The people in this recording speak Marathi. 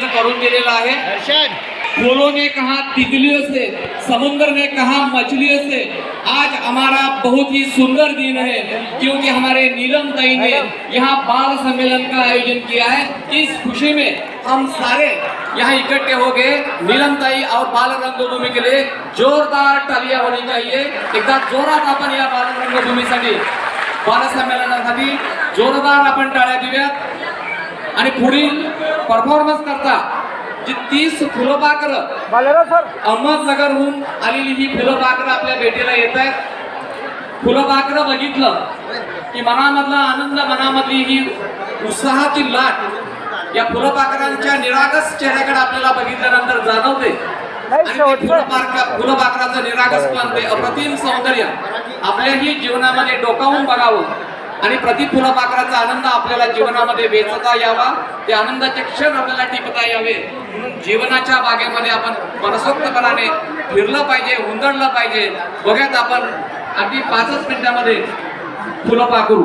इथं करून दिलेला आहे। फूलों ने कहा तितलियों से, समुद्र ने कहा मछलियों से, आज हमारा बहुत ही सुंदर दिन है क्योंकि हमारे नीलम ताई ने यहाँ बाल सम्मेलन का आयोजन किया है। इस खुशी में हम सारे यहाँ इकट्ठे हो गए। नीलम ताई और बाल रंगभूमि के लिए जोरदार तालियां होनी चाहिए। एकदा जोरात आपण या बाल रंगभूमीसाठी, बाल संमेलनासाठी जोरदार आपण टाळ्या देऊयात। आणि पुढील परफॉर्मन्स करता जी 30 फुलपाखरं अहमदनगरहून आलेली ही फुलपाखरं आपल्या भेटीला येत आहेत। फुलपाखरं बघितलं की मनामधला आनंद, मनामधली ही उत्साहाची लाट या फुलपाखरांच्या निरागस चेहऱ्याकडे आपल्याला बघितल्यानंतर जाणवते। आणि फुलपाखराचं निरागसपण, ते अप्रतिम सौंदर्य आपल्याही जीवनामध्ये डोकावून बघावं आणि प्रति फुलपाखराचा आनंद आपल्याला जीवनामध्ये वेचता यावा, ते आनंदाचे क्षण आपल्याला टिपता यावे म्हणून जीवनाच्या बागेमध्ये आपण मनसोक्तपणाने फिरलं पाहिजे, हुंदडलं पाहिजे। बघ्यात आपण अगदी 5 मिनिटांमध्ये फुलपाखरू